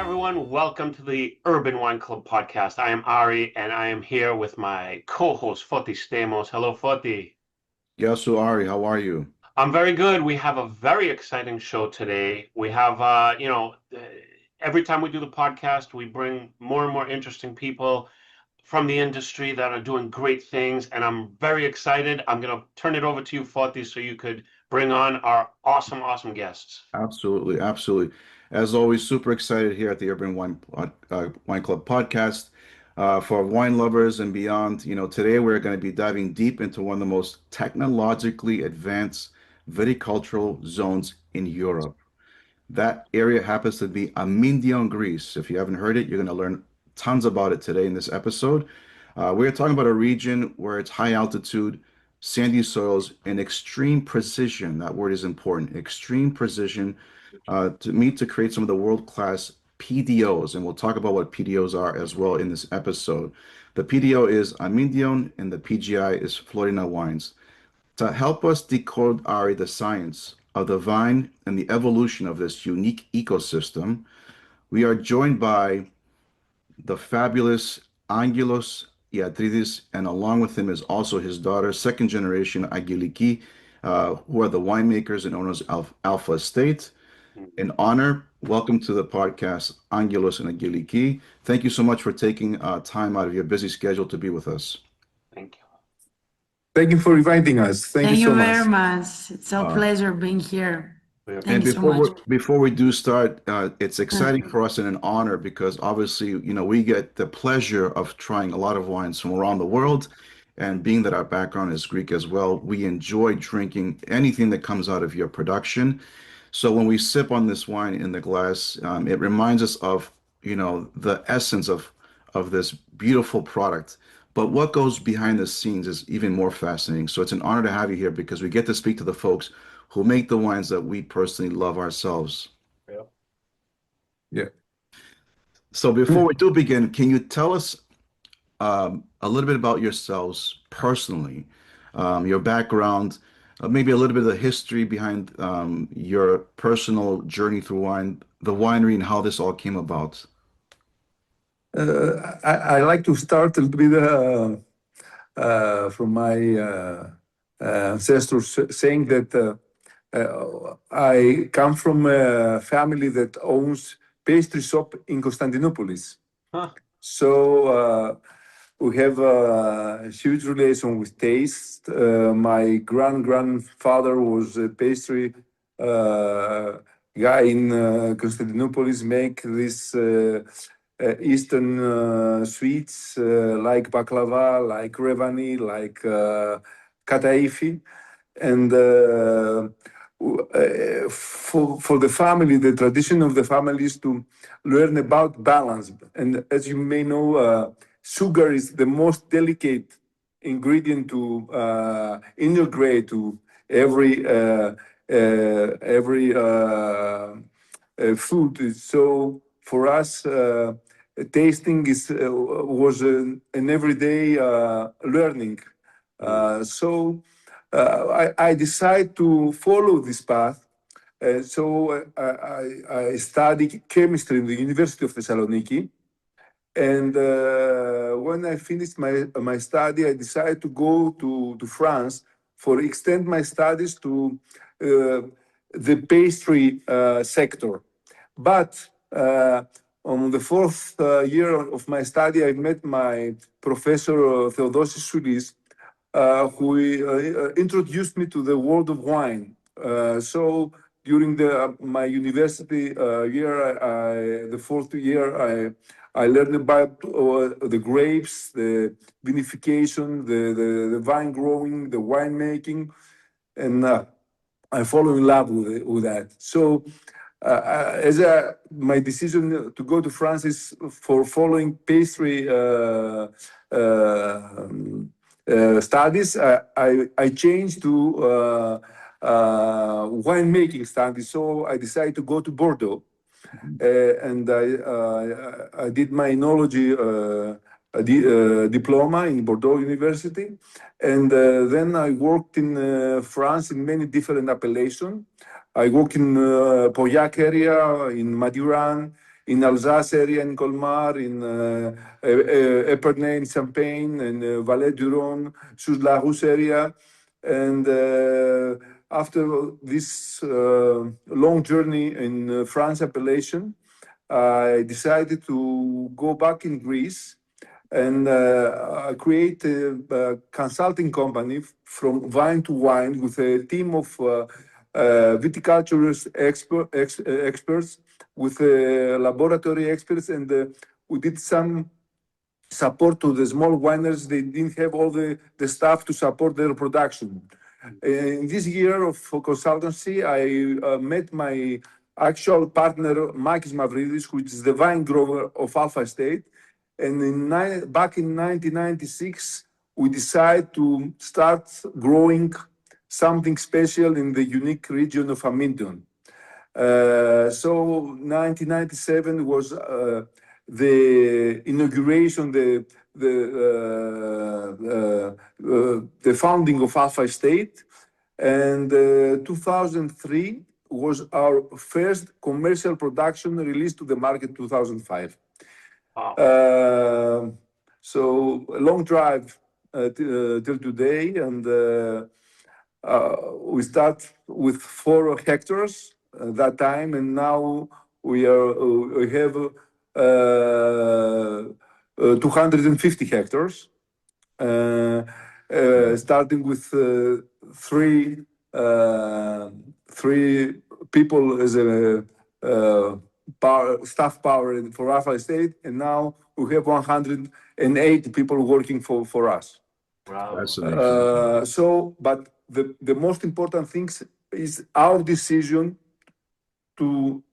everyone. Welcome to the Urban Wine Club podcast. I am Ari, and I am here with my co-host, Fotios Stamos. Hello, Foti. Yasu Ari, how are you? I'm very good. We have a very exciting show today. We have, every time we do the podcast, we bring more and more interesting people from the industry that are doing great things, and I'm very excited. I'm going to turn it over to you, Foti, so you could bring on our awesome, awesome guests. Absolutely, absolutely. As always, super excited here at the Wine Club podcast for wine lovers and beyond. Today we're going to be diving deep into one of the most technologically advanced viticultural zones in Europe. That area happens to be Amyndeon, Greece. If you haven't heard it, you're going to learn tons about it today in this episode. We're talking about a region where it's high altitude, sandy soils, and extreme precision. That word is important. Extreme precision to create some of the world-class PDOs, and we'll talk about what PDOs are as well in this episode. The PDO is Amyndeon, and the PGI is Florina wines. To help us decode, Ari, the science of the vine and the evolution of this unique ecosystem, we are joined by the fabulous Angelos Iatridis, and along with him is also his daughter, second generation Angeliki, who are the winemakers and owners of Alpha Estate. An honor. Welcome to the podcast, Angelos and Angeliki. Thank you so much for taking time out of your busy schedule to be with us. Thank you. Thank you for inviting us. Thank you so Thank you much. very much. It's a pleasure being here. Thank And you so much. before we do start, it's exciting for us and an honor because obviously, we get the pleasure of trying a lot of wines from around the world. And being that our background is Greek as well, we enjoy drinking anything that comes out of your production. So when we sip on this wine in the glass, it reminds us of, the essence of this beautiful product. But what goes behind the scenes is even more fascinating. So it's an honor to have you here because we get to speak to the folks who make the wines that we personally love ourselves. Yeah. So before we do begin, can you tell us a little bit about yourselves personally, your background, maybe a little bit of the history behind your personal journey through wine, the winery, and how this all came about? I like to start a little bit from my ancestors saying that I come from a family that owns pastry shop in Constantinopolis. Huh. So we have a huge relation with taste. My grandfather was a pastry guy in Constantinopolis, make this Eastern sweets like baklava, like revani, like kataifi. And for the family, the tradition of the family is to learn about balance. And as you may know, sugar is the most delicate ingredient to integrate to every food. So for us, tasting was an everyday learning. So I decided to follow this path. So I studied chemistry in the University of Thessaloniki. And when I finished my study, I decided to go to France for extend my studies to the pastry sector. But on the fourth year of my study, I met my professor, Theodosis Soulis, who introduced me to the world of wine. So during my university year, the fourth year, I learned about the grapes, the vinification, the vine growing, the winemaking, and I fall in love with that. So my decision to go to France is for following pastry studies, I changed to winemaking studies. So I decided to go to Bordeaux, and I did my enology diploma in Bordeaux University, and then I worked in France in many different appellations. I worked in Pauillac area, in Madiran, in Alsace area, in Colmar, in Epernay, in Champagne, and Valais du Rhône, Suze-la-Rousse area. And after this long journey in France appellation, I decided to go back in Greece and create a consulting company from vine to wine with a team of viticulture experts, with laboratory experts, and we did some support to the small wineries. They didn't have all the staff to support their production. In this year of consultancy, I met my actual partner, Makis Mavridis, which is the vine grower of Alpha Estate. And back in 1996, we decided to start growing something special in the unique region of Amyndeon. So 1997 was the inauguration, the founding of Alpha Estate, and 2003 was our first commercial production released to the market 2005. Wow. So a long drive till today, and we start with 4 hectares that time, and now we have 250 hectares, starting with three people as a staff power for Alpha Estate, and now we have 180 people working for us. Wow. Fascinating. But the most important thing is our decision to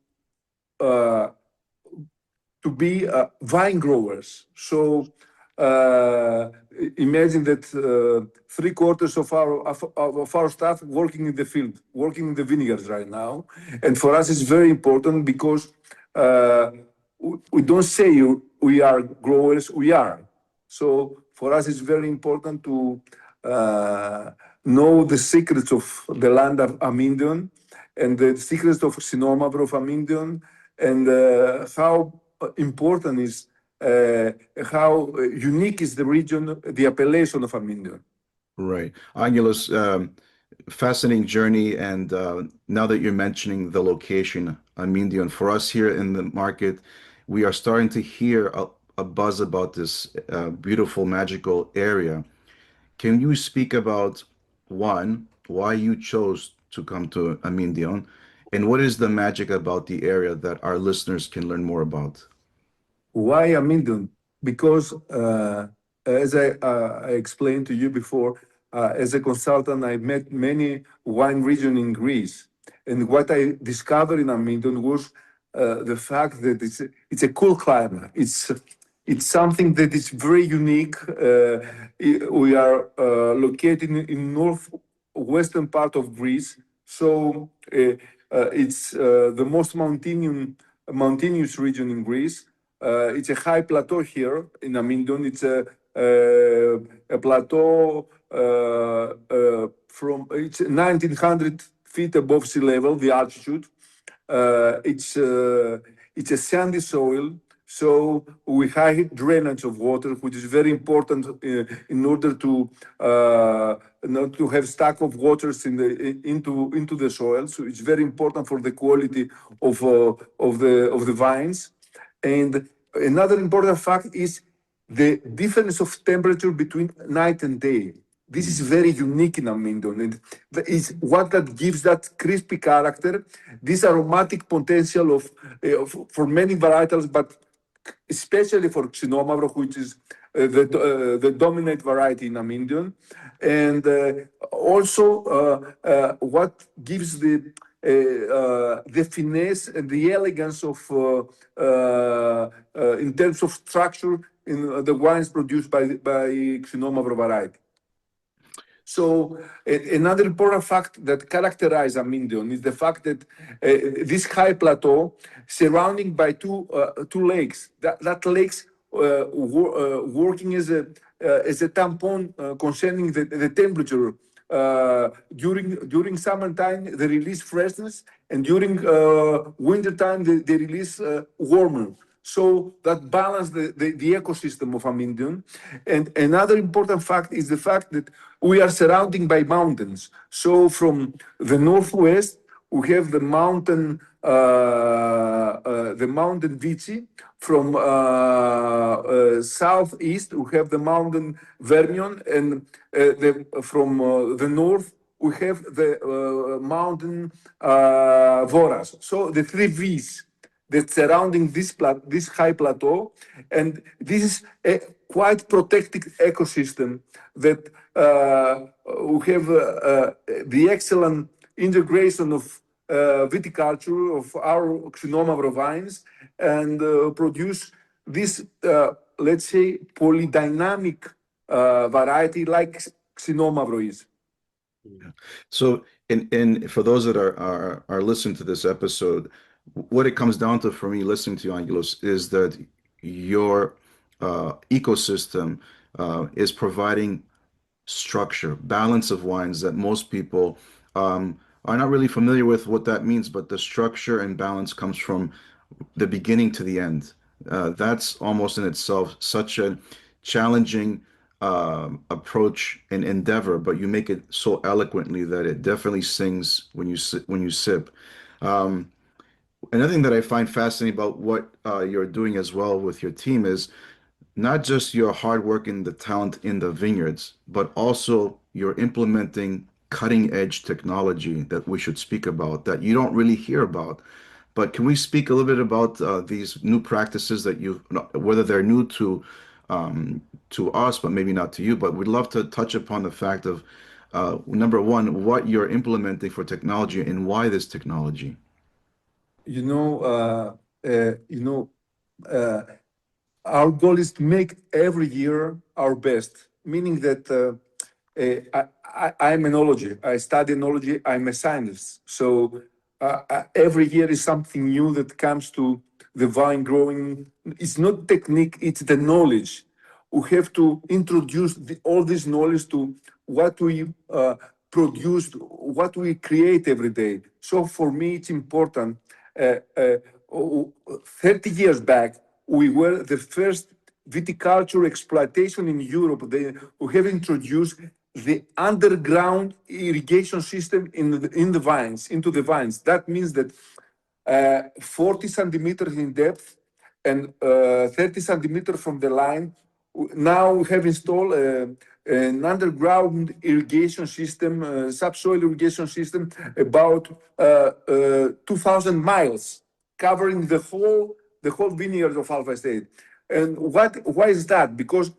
be vine growers. So imagine that 3/4 of our staff working in the field, working in the vineyards right now, and for us it's very important because we don't say we are growers, we are. So for us it's very important to know the secrets of the land of Amyndeon and the secrets of Xinomavro of Amyndeon, and how important is how unique is the region, the appellation of Amyndeon. Right. Angelos, fascinating journey. And now that you're mentioning the location, Amyndeon, for us here in the market, we are starting to hear a buzz about this beautiful, magical area. Can you speak about, one, why you chose to come to Amyndeon, and what is the magic about the area that our listeners can learn more about? Why Amyndeon? Because as I explained to you before, as a consultant, I met many wine regions in Greece. And what I discovered in Amyndeon was the fact that it's a cool climate. It's something that is very unique. We are located in northwestern part of Greece, so it's the most mountainous region in Greece. It's a high plateau here in Amyndeon. It's a plateau from it's 1,900 feet above sea level, the altitude. It's a sandy soil, so we high drainage of water, which is very important in order to not to have stack of waters into the soil. So it's very important for the quality of the vines. And another important fact is the difference of temperature between night and day. This is very unique in Amyndeon, and is what that gives that crispy character, this aromatic potential for many varietals, but especially for Xinomavro, which is the dominant variety in Amyndeon, and also what gives the finesse and the elegance of in terms of structure in the wines produced by Xinomavro variety. So another important fact that characterizes Amyndeon is the fact that this high plateau, surrounding by two lakes, that lakes working as a tampon concerning the temperature during summertime they release freshness, and during wintertime they release warmer. So that balance the ecosystem of Amyndeon. And another important fact is the fact that we are surrounded by mountains. So from the northwest, we have the mountain Vici. From southeast, we have the mountain Vermion, and from the north, we have the mountain Voras. So the three V's that surrounding this high plateau, and this is a quite protected ecosystem that we have the excellent integration of viticulture of our Xinomavro vines, and produce this, let's say, polydynamic variety like Xinomavro is. So, in for those that are listening to this episode, what it comes down to for me listening to you, Angelos, is that your ecosystem is providing structure, balance of wines that most people are not really familiar with what that means, but the structure and balance comes from the beginning to the end. That's almost in itself such a challenging approach and endeavor, but you make it so eloquently that it definitely sings when you sip. Another thing that I find fascinating about what you're doing as well with your team is not just your hard work and the talent in the vineyards, but also you're implementing cutting edge technology that we should speak about that you don't really hear about. But can we speak a little bit about these new practices that whether they're new to us, but maybe not to you, but we'd love to touch upon the fact of number one, what you're implementing for technology and why this technology. Our goal is to make every year our best, meaning that I'm enology. I study enology. I'm a scientist. So every year is something new that comes to the vine growing. It's not technique, it's the knowledge. We have to introduce all this knowledge to what we produce, what we create every day. So for me, it's important. 30 years back, we were the first viticulture exploitation in Europe. We have introduced the underground irrigation system into the vines. That means that 40 centimeters in depth and 30 centimeters from the line. Now we have installed an underground irrigation system, subsoil irrigation system, about 2,000 miles, covering the whole vineyard of Alpha Estate. And why is that? Because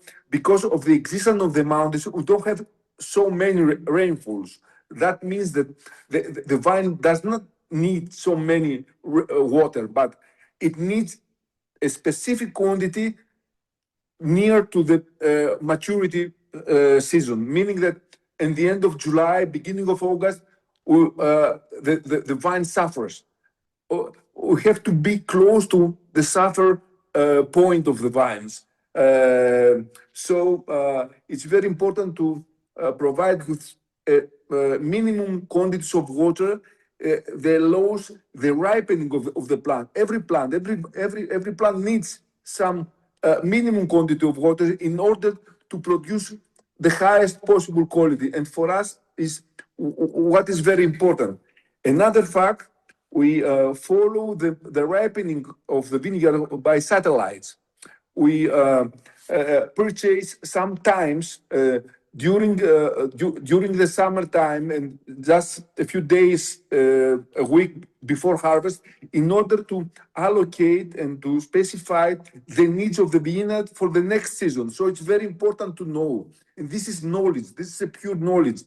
of the existence of the mountains, we don't have so many rainfalls. That means that the vine does not need so many water, but it needs a specific quantity near to the maturity season, meaning that in the end of July, beginning of August, the vine suffers. We have to be close to the suffer point of the vines. So it's very important to provide with minimum quantities of water that allows the ripening of the plant. Every plant needs some minimum quantity of water in order to produce the highest possible quality. And for us is what is very important. Another fact, we follow the ripening of the vineyard by satellites. We purchase sometimes during the summertime and just a few days, a week before harvest, in order to allocate and to specify the needs of the vineyard for the next season. So it's very important to know, and this is knowledge. This is a pure knowledge.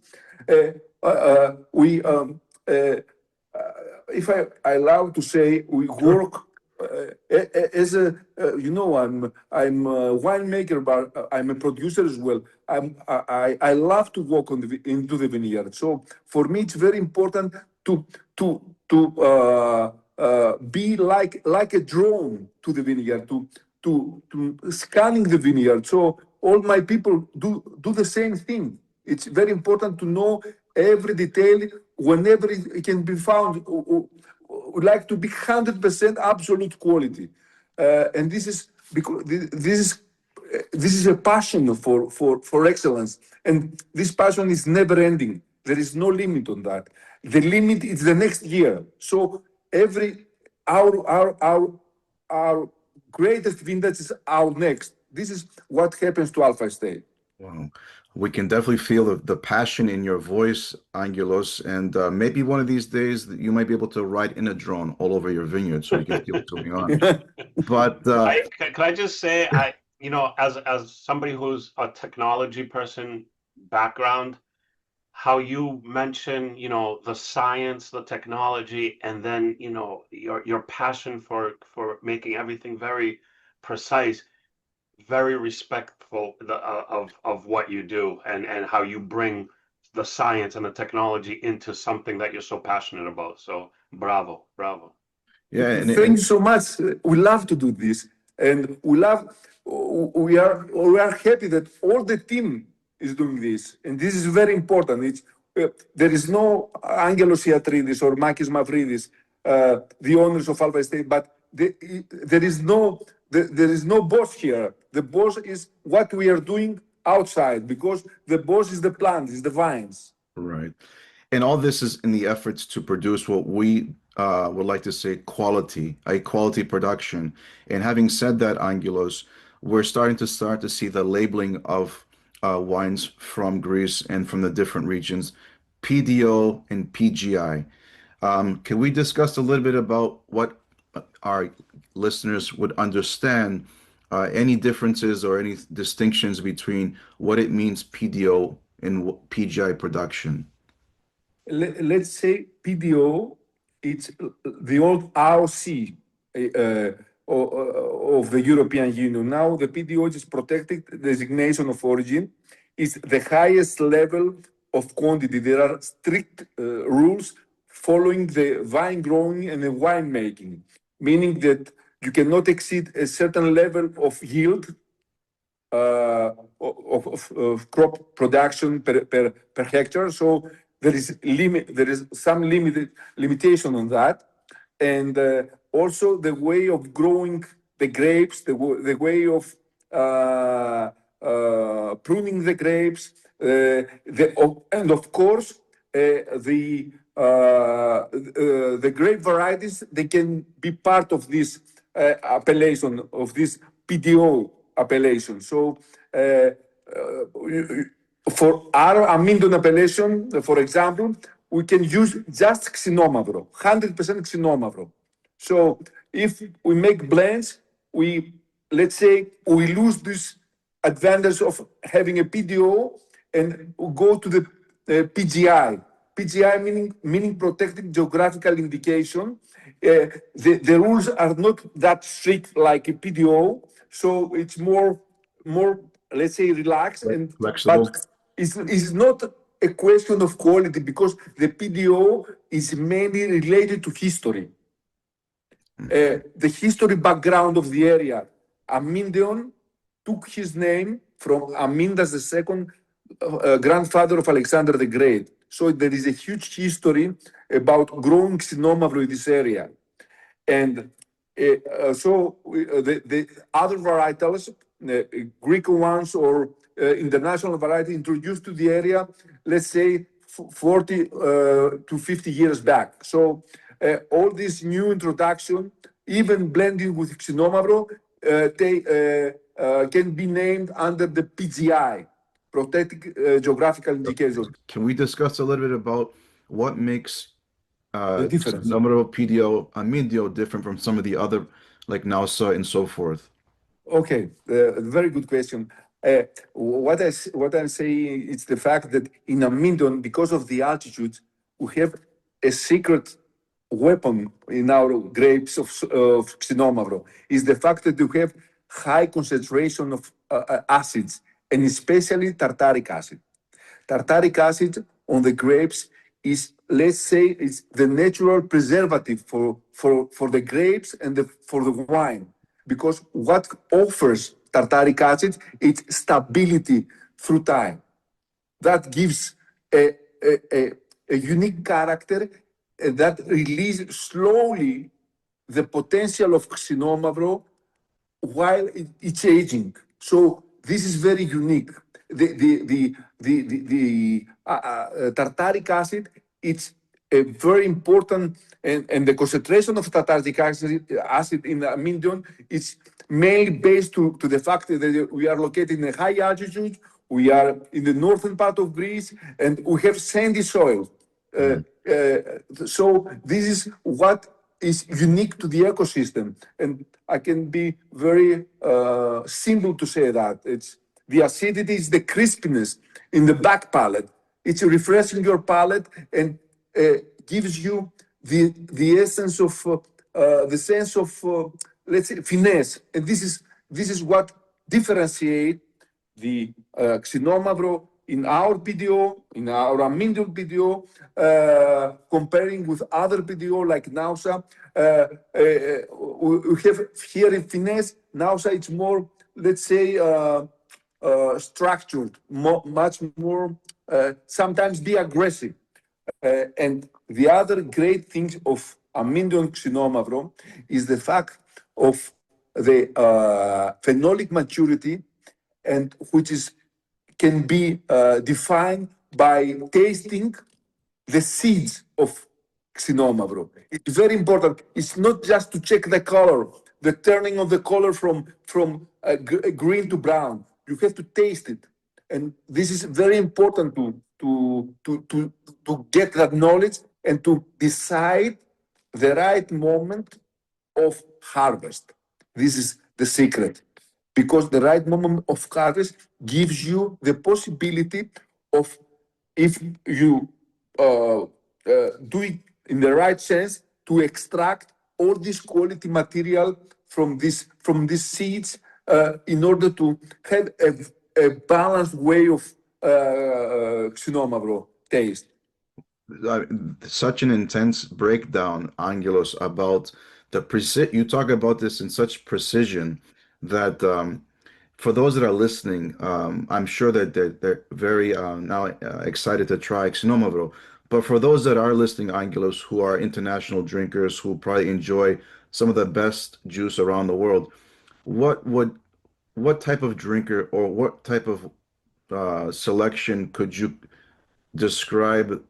If I allow to say, we work as a I'm a winemaker, but I'm a producer as well. I love to walk into the vineyard. So for me, it's very important to be like a drone to the vineyard, to scanning the vineyard. So all my people do the same thing. It's very important to know every detail whenever it can be found. We like to be 100% absolute quality, and this is because this is a passion for excellence, and this passion is never ending. There is no limit on that. The limit is the next year. So every our greatest vintage is our next. This is what happens to Alpha Estate. Wow. We can definitely feel the passion in your voice, Angelos, and maybe one of these days that you might be able to ride in a drone all over your vineyard so we can feel what's going on. But Can I just say, as somebody who's a technology person background, how you mention, the science, the technology, and then, your passion for making everything very precise, very respectful of what you do, and how you bring the science and the technology into something that you're so passionate about. So bravo. yeah, Thank you so much. We love to do this, and we are happy that all the team is doing this, and this is very important. There is no Angelos Iatridis or Makis Mavridis, the owners of Alpha Estate, but there is no boss here. The boss is what we are doing outside, because the boss is the plant, is the vines. right. And all this is in the efforts to produce what we would like to say a quality production. And having said that, Angelos, we're starting to see the labeling of wines from Greece and from the different regions, PDO and PGI. Can we discuss a little bit about what our listeners would understand, any differences or any distinctions between what it means PDO and PGI production? Let's say PDO, it's the old ROC of the European Union. Now the PDO is protected designation of origin. It's the highest level of quantity. There are strict rules following the vine growing and the wine making, meaning that you cannot exceed a certain level of yield of crop production per hectare. So there is some limitation on that, and also the way of growing the grapes, the way of pruning the grapes, and of course the grape varieties, they can be part of this appellation, of this PDO appellation. So for our Amyndeon appellation, for example, we can use just Xinomavro, 100% Xinomavro. So if we make blends, let's say we lose this advantage of having a PDO and go to the PGI. PGI meaning protected geographical indication. The rules are not that strict like a PDO, so it's more let's say relaxed and flexible. But it's not a question of quality, because the PDO is mainly related to history. The history background of the area. Amyndeon took his name from Amyndas II, grandfather of Alexander the Great. So there is a huge history about growing Xinomavro in this area. And so the other varietals, Greek ones or international variety, introduced to the area, let's say 40 to 50 years back. So all this new introduction, even blending with Xinomavro, can be named under the PGI, protected geographical indication. Can we discuss a little bit about what makes The difference. Xinomavro, PDO, Amyndeon different from some of the other, like Nausa and so forth? Okay, very good question. What I'm saying is the fact that in Amyndeon, because of the altitude, we have a secret weapon in our grapes of Xinomavro, is the fact that you have high concentration of acids, and especially tartaric acid. Tartaric acid on the grapes is, let's say, it's the natural preservative for the grapes and for the wine. Because what offers tartaric acid, it's stability through time. that gives a unique character that releases slowly the potential of Xinomavro while it's aging. So this is very unique. The tartaric acid, it's a very important, and the concentration of tartaric acid in the Amyndeon is mainly based to the fact that we are located in a high altitude, we are in the northern part of Greece, and we have sandy soil. So this is what is unique to the ecosystem, and I can be very simple to say that it's the acidity is the crispiness in the back palate. It's refreshing your palate and gives you the essence of the sense of let's say finesse, and this is what differentiate the Xinomavro in our PDO, in our Amyndeon PDO, comparing with other PDO like Nausa. We have here in finesse, Nausa it's more, let's say, structured, much more, sometimes be aggressive. And the other great thing of Amyndeon Xinomavro is the fact of the phenolic maturity, and which is can be defined by tasting the seeds of Xinomavro. It's very important. It's not just to check the color, the turning of the color from green to brown. You have to taste it, and this is very important to get that knowledge and to decide the right moment of harvest. This is the secret, because the right moment of harvest gives you the possibility of, if you do it in the right sense, to extract all this quality material from these seeds in order to have a balanced way of Xinomavro taste. Such an intense breakdown, Angelos, about the you talk about this in such precision that for those that are listening, I'm sure that they're very now excited to try Xinomavro. But for those that are listening, Angelos, who are international drinkers who probably enjoy some of the best juice around the world, what type of drinker or what type of selection could you describe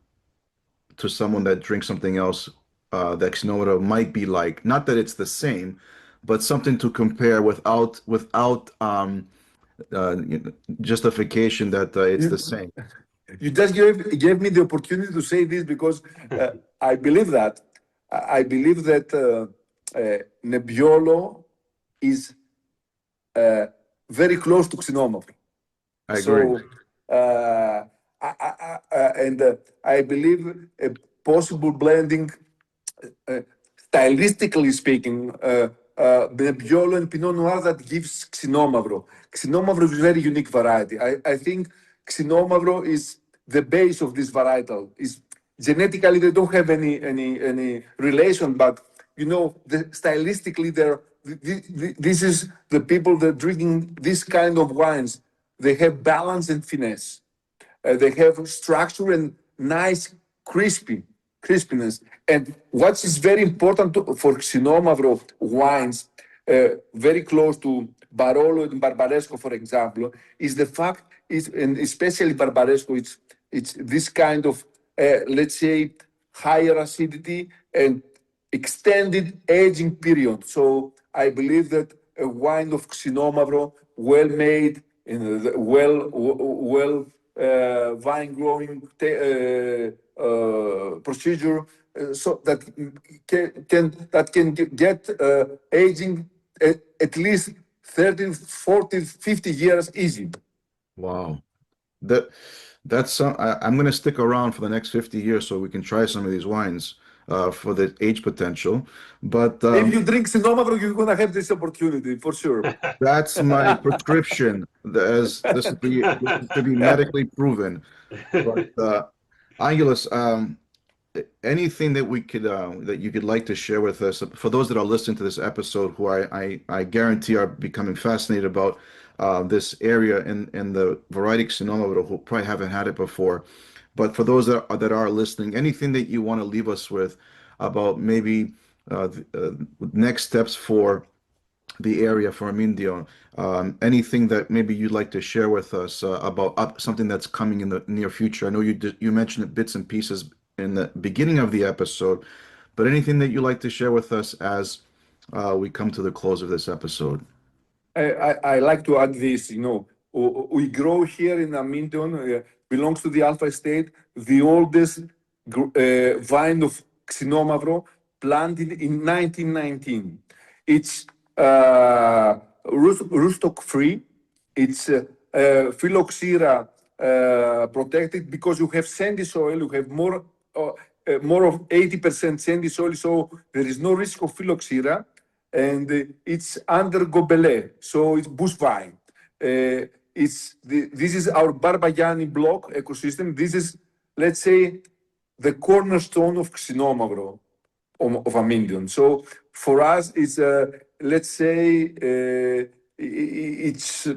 to someone that drinks something else that Xinomavro might be like? Not that it's the same, but something to compare without justification that it's the same. You just gave me the opportunity to say this because I believe that. I believe that Nebbiolo is very close to Xinomavro. I agree. So, I believe a possible blending, stylistically speaking, Nebbiolo and Pinot Noir that gives Xinomavro. Xinomavro is a very unique variety. I think Xinomavro is the base of this varietal. Is genetically they don't have any relation, but you know, stylistically this is the people that drinking this kind of wines. They have balance and finesse. They have structure and nice crispiness. And what is very important for Xinomavro wines, very close to Barolo and Barbaresco, for example, is the fact and especially Barbaresco, it's this kind of let's say higher acidity and extended aging period. So I believe that a wine of Xinomavro, well made, in the well vine growing procedure, so that can get aging at least 30, 40, 50 years easy. Wow. That's I'm going to stick around for the next 50 years so we can try some of these wines for the age potential. But if you drink Xinomavro, you're going to have this opportunity for sure. That's my prescription. As this to be medically proven. But Angelos, anything that we could that you could like to share with us for those that are listening to this episode, who I guarantee are becoming fascinated about this area in the variety Xinomavro who probably haven't had it before. But for those that are listening, anything that you want to leave us with about maybe next steps for the area for Amyndeon, anything that maybe you'd like to share with us about something that's coming in the near future. I know you mentioned bits and pieces in the beginning of the episode, but anything that you'd like to share with us as we come to the close of this episode. I like to add this, we grow here in Amyndeon, belongs to the Alpha Estate, the oldest vine of Xinomavro planted in 1919. It's rootstock free. It's phylloxera protected because you have sandy soil. You have more of 80% sandy soil, so there is no risk of phylloxera. And it's under gobelet, so it's bush vine. This is our Barbayani block ecosystem. This is, let's say, the cornerstone of Xinomavro, of Amyndeon. So for us, it's let's say it's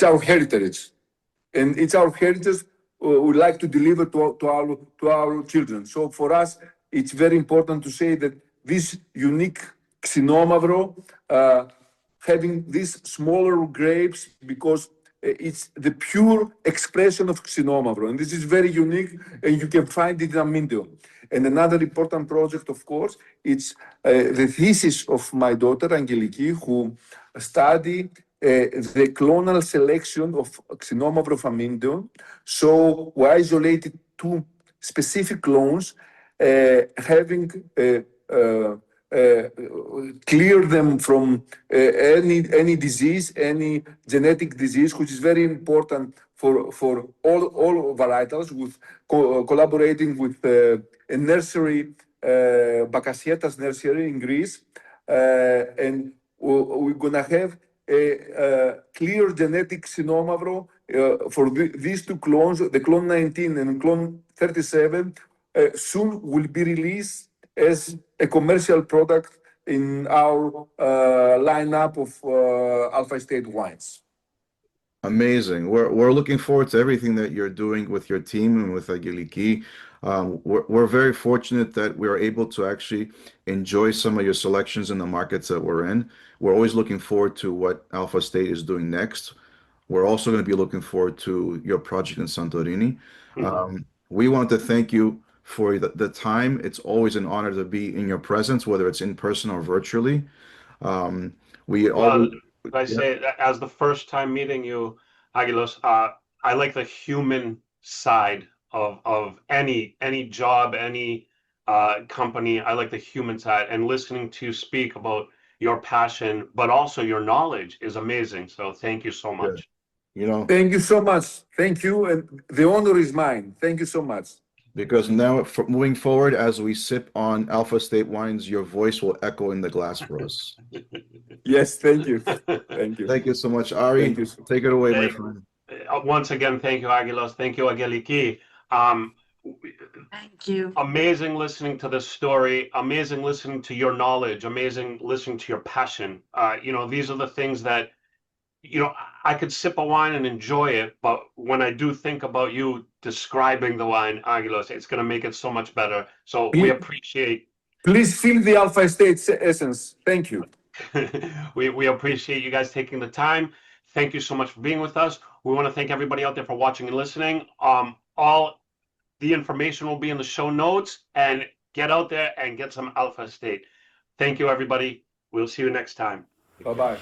our heritage, and it's our heritage we like to deliver to our children. So for us, it's very important to say that this unique Xinomavro, having these smaller grapes, because it's the pure expression of Xinomavro, and this is very unique, and you can find it in Amyndeon. And another important project, of course, it's the thesis of my daughter Angeliki, who studied the clonal selection of Xinomavro of Amyndeon. So we isolated two specific clones, having clear them from any disease, any genetic disease, which is very important for all varietals, with collaborating with a nursery, Bakasietas nursery in Greece, and we're gonna have a clear genetic Xinomavro for these two clones, the clone 19 and clone 37, soon will be released as a commercial product in our lineup of Alpha Estate wines. Amazing. We're looking forward to everything that you're doing with your team and with Angeliki. We're very fortunate that we're able to actually enjoy some of your selections in the markets that we're in. We're always looking forward to what Alpha Estate is doing next. We're also going to be looking forward to your project in Santorini. We want to thank you for the time. It's always an honor to be in your presence, whether it's in person or virtually. I say, as the first time meeting you, Angelos, I like the human side of any job, any company. I like the human side, and listening to you speak about your passion, but also your knowledge is amazing. So thank you so much. Thank you so much. Thank you, and the honor is mine. Thank you so much. Because now, moving forward, as we sip on Alpha Estate wines, your voice will echo in the glass for us. Yes, thank you. Thank you. Thank you so much, Ari. Thank you. Take it away, my friend. Once again, thank you, Angelos. Thank you, Angeliki. Thank you. Amazing listening to this story. Amazing listening to your knowledge. Amazing listening to your passion. These are the things that, I could sip a wine and enjoy it, but when I do think about you describing the wine, Angelos, it's going to make it so much better. So we appreciate. Please feel the Alpha Estate essence. Thank you. We appreciate you guys taking the time. Thank you so much for being with us. We want to thank everybody out there for watching and listening. All the information will be in the show notes, and get out there and get some Alpha Estate. Thank you, everybody. We'll see you next time. Bye-bye.